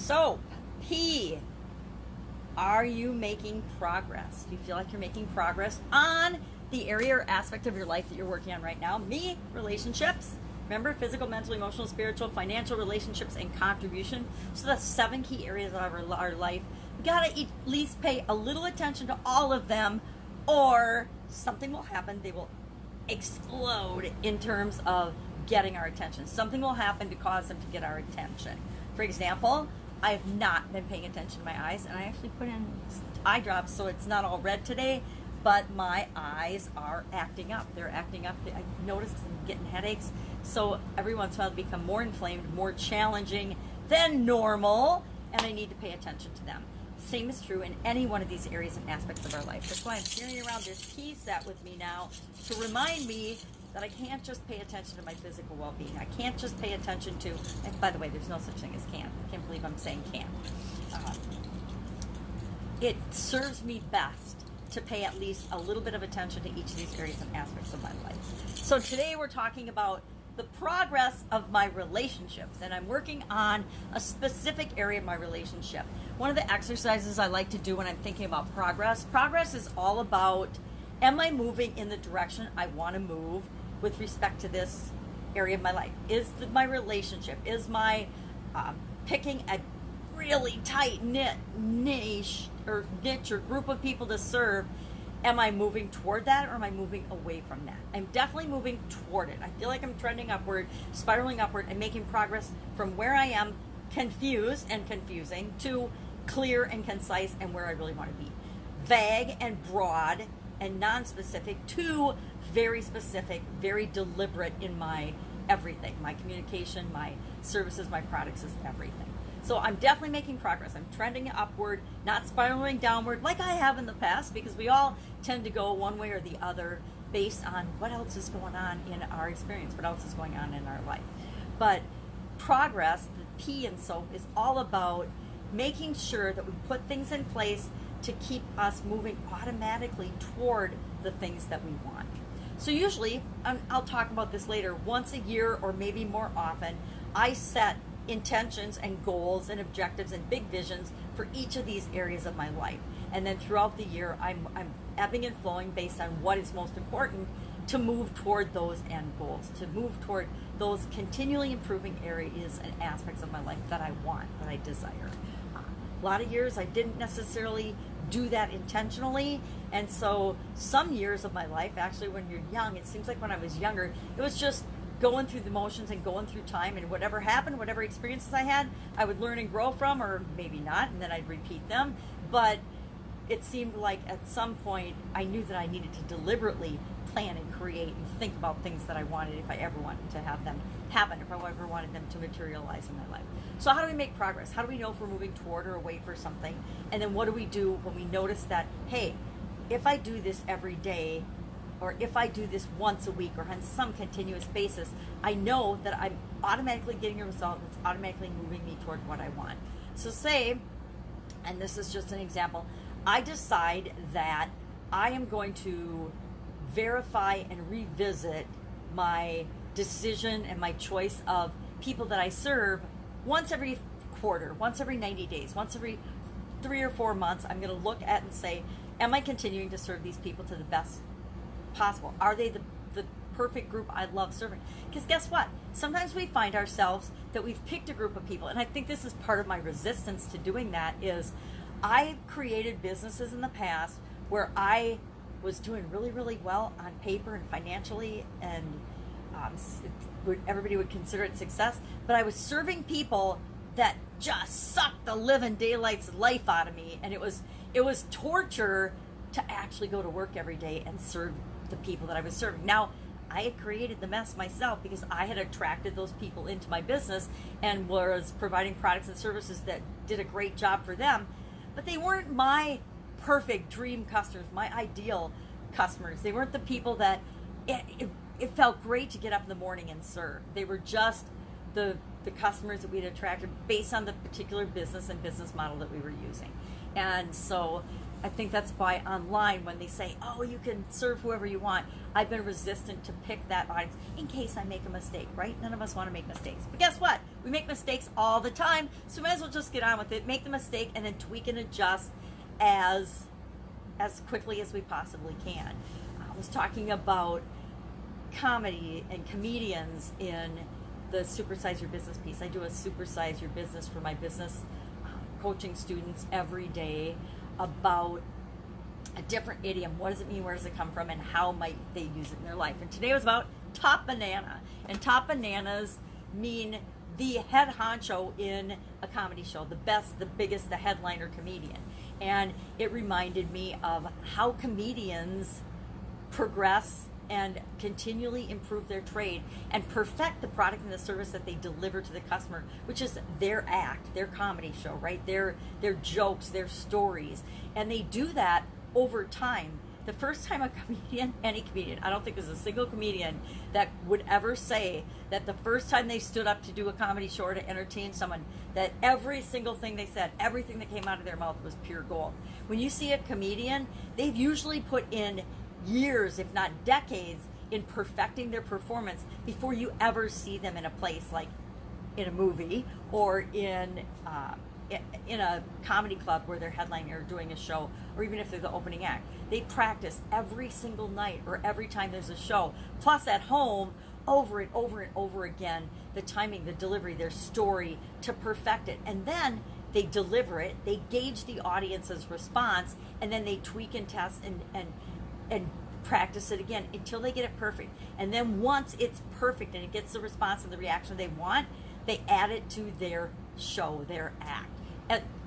So, P, are you making progress? Do you feel like you're making progress on the area or aspect of your life that you're working on right now? Me, relationships. Remember, physical, mental, emotional, spiritual, financial, relationships, and contribution. So that's 7 key areas of our life. We gotta at least pay a little attention to all of them, or something will happen. They will explode in terms of getting our attention. Something will happen to cause them to get our attention. For example, I have not been paying attention to my eyes, and I actually put in eye drops so it's not all red today, but my eyes are acting up. They're acting up. I noticed I'm getting headaches, so every once in a while they become more inflamed, more challenging than normal, and I need to pay attention to them. Same is true in any one of these areas and aspects of our life. That's why I'm carrying around this key set with me now to remind me that I can't just pay attention to my physical well-being. I can't just pay attention to, and by the way, there's no such thing as can't. I can't believe I'm saying can't. It serves me best to pay at least a little bit of attention to each of these areas and aspects of my life. So today we're talking about the progress of my relationships, and I'm working on a specific area of my relationship. One of the exercises I like to do when I'm thinking about progress is all about, am I moving in the direction I want to move with respect to this area of my life? Is my relationship, is my picking a really tight niche or group of people to serve, am I moving toward that, or am I moving away from that? I'm definitely moving toward it. I feel like I'm trending upward, spiraling upward, and making progress from where I am confused and confusing to clear and concise and where I really want to be. Vague and broad and non-specific to very specific, very deliberate in my everything. My communication, my services, my products is everything. So I'm definitely making progress. I'm trending upward, not spiraling downward like I have in the past, because we all tend to go one way or the other based on what else is going on in our experience, what else is going on in our life. But progress, the P in soaP, is all about making sure that we put things in place to keep us moving automatically toward the things that we want. So usually, I'll talk about this later, once a year or maybe more often, I set intentions and goals and objectives and big visions for each of these areas of my life. And then throughout the year, I'm ebbing and flowing based on what is most important to move toward those end goals, to move toward those continually improving areas and aspects of my life that I want, that I desire. A lot of years I didn't necessarily do that intentionally, and so some years of my life, actually when you're young, it seems like when I was younger, it was just going through the motions and going through time, and whatever happened, whatever experiences I had, I would learn and grow from, or maybe not, and then I'd repeat them. But it seemed like at some point I knew that I needed to deliberately plan and create and think about things that I wanted, if I ever wanted to have them happen, if I ever wanted them to materialize in my life. So how do we make progress? How do we know if we're moving toward or away for something? And then what do we do when we notice that, hey, if I do this every day, or if I do this once a week or on some continuous basis, I know that I'm automatically getting a result that's automatically moving me toward what I want. So say, and this is just an example, I decide that I am going to verify and revisit my decision and my choice of people that I serve once every quarter, once every 90 days, once every 3 or 4 months. I'm going to look at and say, am I continuing to serve these people to the best possible? Are they the perfect group I love serving? Because guess what? Sometimes we find ourselves that we've picked a group of people, and I think this is part of my resistance to doing that, is I've created businesses in the past where I was doing really, really well on paper and financially, and everybody would consider it success, but I was serving people that just sucked the living daylight's life out of me, and it was torture to actually go to work every day and serve the people that I was serving. Now, I had created the mess myself because I had attracted those people into my business and was providing products and services that did a great job for them, but they weren't my perfect dream customers, my ideal customers. They weren't the people that it felt great to get up in the morning and serve. They were just the the customers that we'd attracted based on the particular business and business model that we were using. And so I think that's why online, when they say, oh, you can serve whoever you want, I've been resistant to pick that audience in case I make a mistake, right? None of us want to make mistakes. But guess what? We make mistakes all the time, so we might as well just get on with it, make the mistake, and then tweak and adjust as quickly as we possibly can. I was talking about comedy and comedians in the Supersize Your Business piece. I do a Supersize Your Business for my business coaching students every day about a different idiom. What does it mean? Where does it come from? And how might they use it in their life? And today was about top banana. And top bananas mean the head honcho in a comedy show, the best, the biggest, the headliner comedian. And it reminded me of how comedians progress and continually improve their trade and perfect the product and the service that they deliver to the customer, which is their act, their comedy show, right? Their jokes, their stories. And they do that over time. The first time a comedian, any comedian, I don't think there's a single comedian that would ever say that the first time they stood up to do a comedy show or to entertain someone, that every single thing they said, everything that came out of their mouth was pure gold. When you see a comedian, they've usually put in years, if not decades, in perfecting their performance before you ever see them in a place like in a movie or in a comedy club where they're headlining or doing a show, or even if they're the opening act. They practice every single night or every time there's a show, plus at home over and over and over again, the timing, the delivery, their story, to perfect it. And then they deliver it, they gauge the audience's response, and then they tweak and test and practice it again until they get it perfect. And then once it's perfect and it gets the response and the reaction they want, they add it to their show, their act,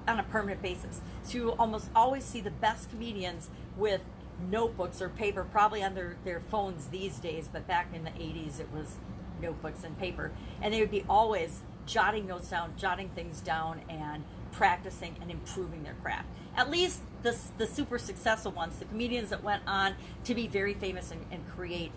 on a permanent basis. So you almost always see the best comedians with notebooks or paper, probably on their phones these days, but back in the 80s it was notebooks and paper. And they would be always jotting notes down, jotting things down, and practicing and improving their craft. At least the super successful ones, the comedians that went on to be very famous and create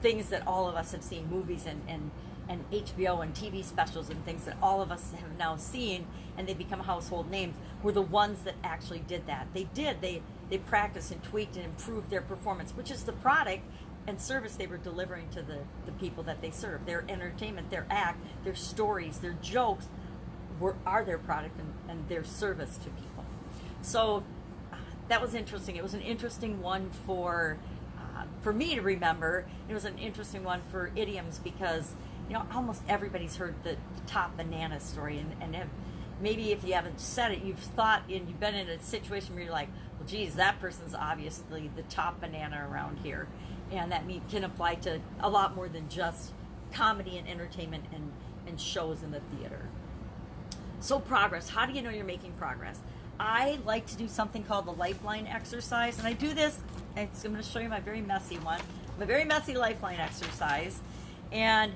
things that all of us have seen, movies and HBO and TV specials and things that all of us have now seen, and they become household names, were the ones that actually did that. They practiced and tweaked and improved their performance, which is the product and service they were delivering to the people that they serve. Their entertainment, their act, their stories, their jokes are their product and their service to people. So that was interesting. It was an interesting one for me to remember. It was an interesting one for idioms because, you know, almost everybody's heard the top banana story, and maybe if you haven't said it, you've thought and you've been in a situation where you're like, well, geez, that person's obviously the top banana around here. And that can apply to a lot more than just comedy and entertainment and shows in the theater. So progress, how do you know you're making progress? I like to do something called the lifeline exercise, and I do this, I'm going to show you my very messy one, my very messy lifeline exercise. And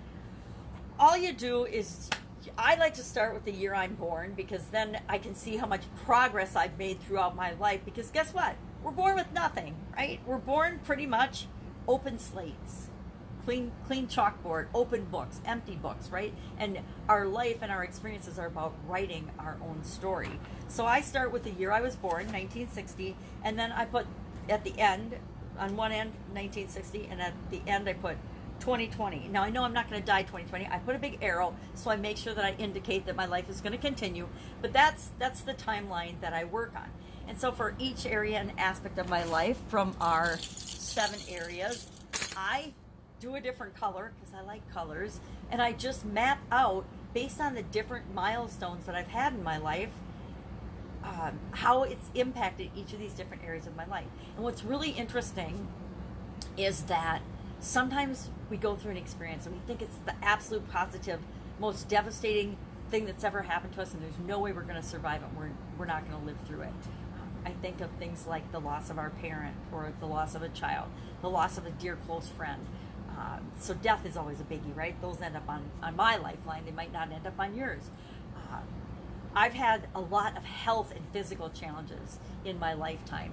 all you do is, I like to start with the year I'm born, because then I can see how much progress I've made throughout my life, because guess what? We're born with nothing, right? We're born pretty much open slates. Clean chalkboard, open books, empty books, right? And our life and our experiences are about writing our own story. So I start with the year I was born, 1960, and then I put at the end, on one end, 1960, and at the end I put 2020. Now I know I'm not going to die 2020. I put a big arrow so I make sure that I indicate that my life is going to continue, but that's the timeline that I work on. And so for each area and aspect of my life from our 7 areas, I do a different color because I like colors, and I just map out based on the different milestones that I've had in my life, how it's impacted each of these different areas of my life. And what's really interesting is that sometimes we go through an experience and we think it's the absolute positive, most devastating thing that's ever happened to us, and there's no way we're going to survive it. We're not going to live through it. I think of things like the loss of our parent, or the loss of a child, the loss of a dear close friend. So death is always a biggie, right? Those end up on my lifeline. They might not end up on yours. I've had a lot of health and physical challenges in my lifetime,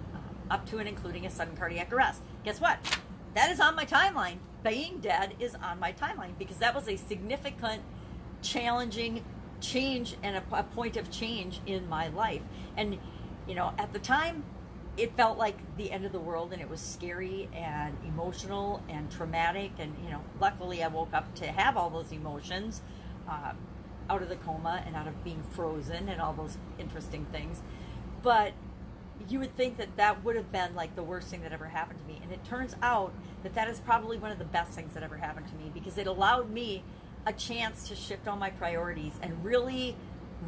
up to and including a sudden cardiac arrest. Guess what? That is on my timeline. Being dead is on my timeline, because that was a significant challenging change and a point of change in my life. And, you know, at the time, it felt like the end of the world, and it was scary and emotional and traumatic. And, you know, luckily I woke up to have all those emotions out of the coma and out of being frozen and all those interesting things. But you would think that that would have been like the worst thing that ever happened to me. And it turns out that that is probably one of the best things that ever happened to me, because it allowed me a chance to shift all my priorities and really,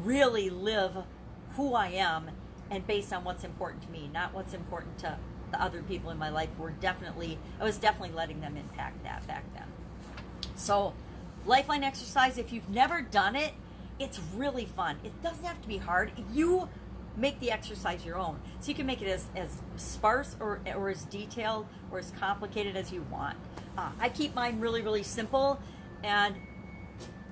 really live who I am, and based on what's important to me, not what's important to the other people in my life. I was definitely letting them impact that back then. So, Lifeline exercise, if you've never done it, it's really fun. It doesn't have to be hard. You make the exercise your own. So you can make it as sparse or as detailed or as complicated as you want. I keep mine really, really simple, and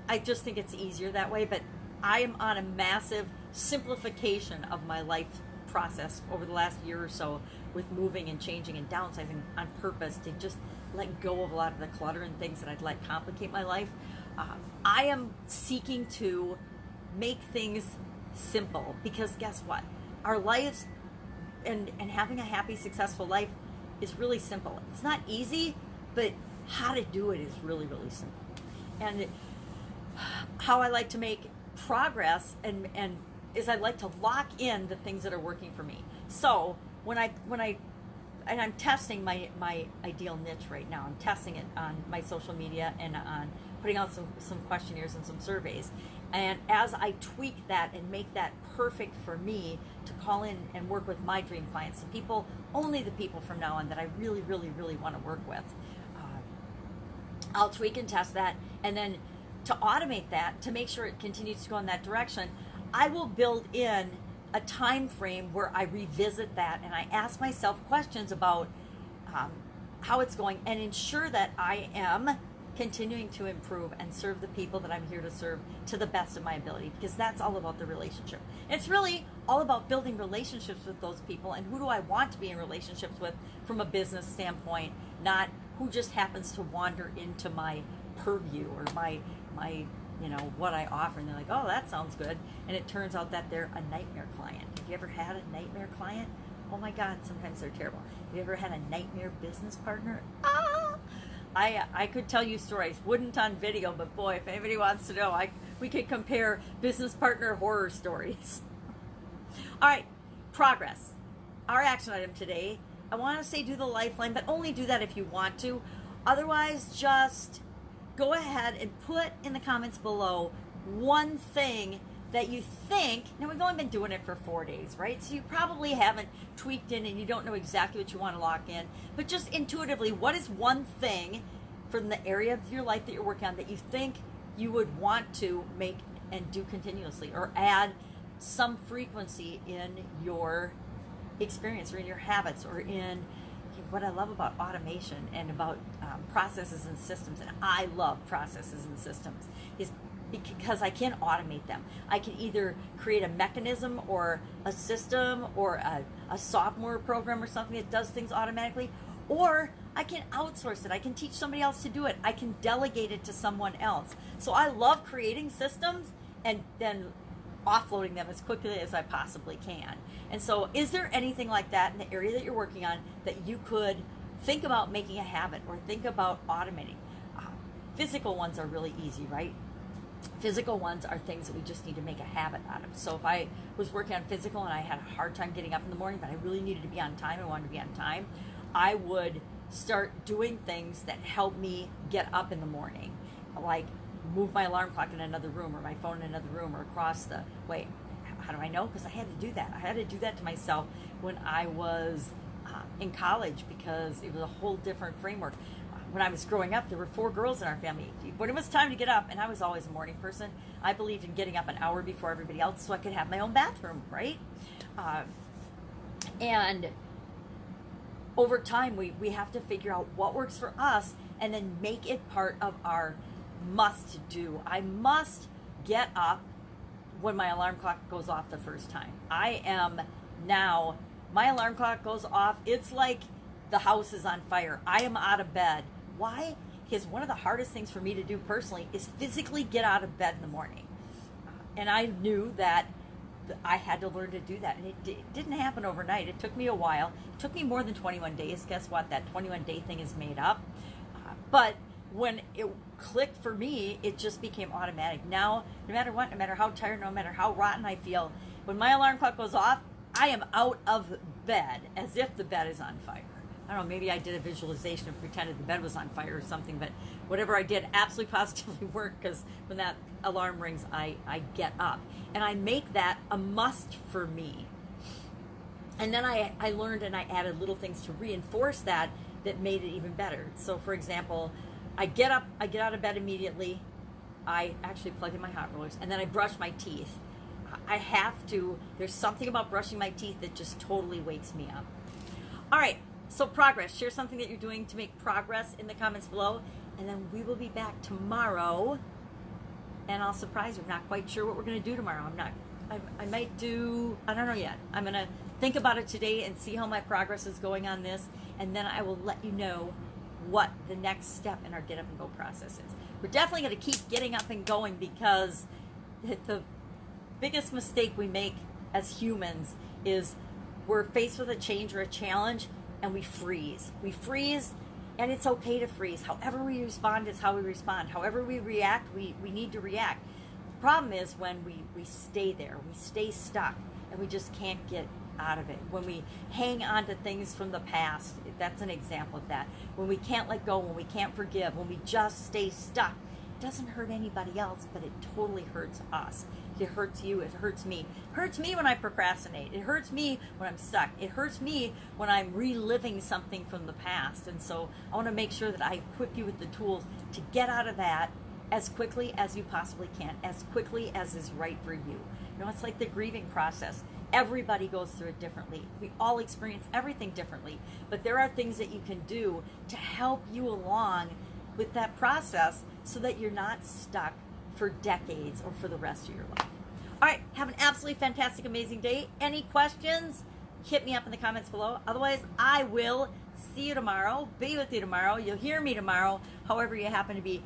I just think it's easier that way. But I am on a massive simplification of my life process over the last year or so, with moving and changing and downsizing on purpose to just let go of a lot of the clutter and things that I'd let complicate my life. I am seeking to make things simple, because guess what? Our lives and having a happy, successful life is really simple. It's not easy, but how to do it is really, really simple. And how I like to make progress and is I like to lock in the things that are working for me. So when I'm testing my ideal niche right now. I'm testing it on my social media and on putting out some questionnaires and some surveys. And as I tweak that and make that perfect for me to call in and work with my dream clients, the people, only the people from now on that I really, really, really want to work with, I'll tweak and test that. And then to automate that, to make sure it continues to go in that direction, I will build in a time frame where I revisit that and I ask myself questions about how it's going, and ensure that I am continuing to improve and serve the people that I'm here to serve to the best of my ability, because that's all about the relationship. It's really all about building relationships with those people, and who do I want to be in relationships with from a business standpoint, not who just happens to wander into my purview or my you know, what I offer, and they're like, oh, that sounds good, and it turns out that they're a nightmare client. Have you ever had a nightmare client? Oh my God, sometimes they're terrible. Have you ever had a nightmare business partner? I could tell you stories, wouldn't on video, but boy, if anybody wants to know, we could compare business partner horror stories. All right, progress. Our action item today, I want to say do the Lifeline, but only do that if you want to. Otherwise, just go ahead and put in the comments below one thing that you think, now we've only been doing it for 4 days, right? So you probably haven't tweaked in and you don't know exactly what you want to lock in, but just intuitively, what is one thing from the area of your life that you're working on that you think you would want to make and do continuously, or add some frequency in your experience or in your habits, or in what I love about automation and about processes and systems, and I love processes and systems, is because I can automate them. I can either create a mechanism or a system or a software program or something that does things automatically, or I can outsource it. I can teach somebody else to do it. I can delegate it to someone else. So I love creating systems and then offloading them as quickly as I possibly can. And so is there anything like that in the area that you're working on that you could think about making a habit or think about automating? Physical ones are really easy, right? Physical ones are things that we just need to make a habit out of. So if I was working on physical and I had a hard time getting up in the morning, but I really needed to be on time and wanted to be on time, I would start doing things that help me get up in the morning, like move my alarm clock in another room, or my phone in another room, or across the way. How do I know? Because I had to do that. I had to do that to myself when I was in college, because it was a whole different framework. When I was growing up, there were 4 girls in our family. When it was time to get up, and I was always a morning person, I believed in getting up an hour before everybody else so I could have my own bathroom, right? And over time, we have to figure out what works for us and then make it part of our must do. I must get up when my alarm clock goes off the first time. I am now, my alarm clock goes off, it's like the house is on fire. I am out of bed. Why? because one of the hardest things for me to do personally is physically get out of bed in the morning. And I knew that I had to learn to do that. And it didn't happen overnight. It took me a while. It took me more than 21 days. Guess what? That 21-day thing is made up. But when it clicked for me, it just became automatic. Now, no matter what, no matter how tired, no matter how rotten I feel, when my alarm clock goes off, I am out of bed as if the bed is on fire. I don't know, maybe I did a visualization and pretended the bed was on fire or something, but whatever I did absolutely positively worked, because when that alarm rings, I get up. And I make that a must for me. And then I learned and I added little things to reinforce that made it even better. So for example, I get up, I get out of bed immediately, I actually plug in my hot rollers, and then I brush my teeth. I have to, there's something about brushing my teeth that just totally wakes me up. All right, so progress. Share something that you're doing to make progress in the comments below, and then we will be back tomorrow, and I'll surprise you. I'm not quite sure what we're going to do tomorrow. I might do, I don't know yet. I'm going to think about it today and see how my progress is going on this, and then I will let you know what the next step in our get up and go process is. We're definitely going to keep getting up and going, because the biggest mistake we make as humans is we're faced with a change or a challenge and we freeze. We freeze, and it's okay to freeze. However we respond is how we respond. However we react, we need to react. The problem is when we stay there, we stay stuck, and we just can't get out of it. When we hang on to things from the past, that's an example of that. When we can't let go, when we can't forgive, when we just stay stuck, it doesn't hurt anybody else, but it totally hurts us. It hurts you, it hurts me. It hurts me when I procrastinate. It hurts me when I'm stuck. It hurts me when I'm reliving something from the past. And so I want to make sure that I equip you with the tools to get out of that as quickly as you possibly can, as quickly as is right for you. You know, it's like the grieving process. Everybody goes through it differently. We all experience everything differently, but there are things that you can do to help you along with that process so that you're not stuck for decades or for the rest of your life. All right, have an absolutely fantastic, amazing day. Any questions? Hit me up in the comments below. Otherwise, I will see you tomorrow, be with you tomorrow. You'll hear me tomorrow, however you happen to be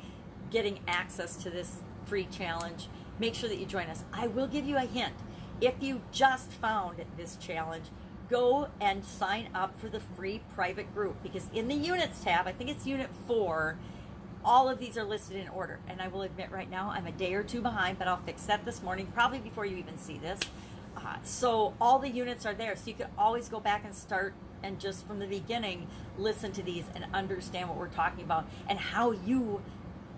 getting access to this free challenge. Make sure that you join us. I will give you a hint. If you just found this challenge, go and sign up for the free private group, because in the units tab, I think it's unit 4, all of these are listed in order. And I will admit right now, I'm a day or two behind, but I'll fix that this morning, probably before you even see this. So all the units are there, so you can always go back and start and just from the beginning, listen to these and understand what we're talking about and how you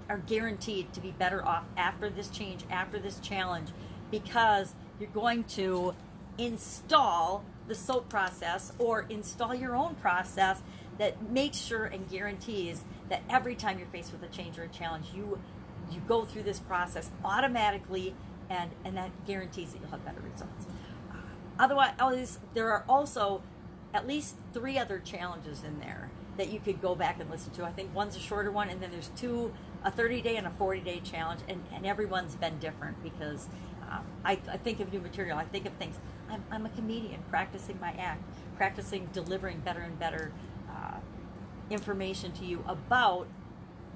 are guaranteed to be better off after this change, after this challenge, because you're going to install the soaP process or install your own process that makes sure and guarantees that every time you're faced with a change or a challenge, you go through this process automatically, and that guarantees that you'll have better results. Otherwise, there are also at least 3 other challenges in there that you could go back and listen to. I think one's a shorter one, and then there's 2, a 30-day and a 40-day challenge, and everyone's been different, because I think of new material, I think of things. I'm a comedian practicing my act, practicing delivering better and better information to you about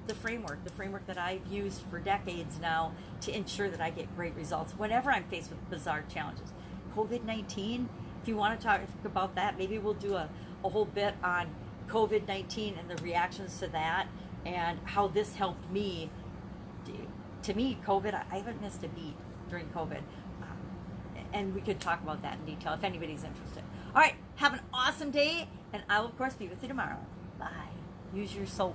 the framework that I've used for decades now to ensure that I get great results whenever I'm faced with bizarre challenges. COVID-19, if you want to talk about that, maybe we'll do a whole bit on COVID-19 and the reactions to that and how this helped me. To me, COVID, I haven't missed a beat during COVID. And we could talk about that in detail if anybody's interested. All right, have an awesome day, and I will, of course, be with you tomorrow. Bye. Use your soaP.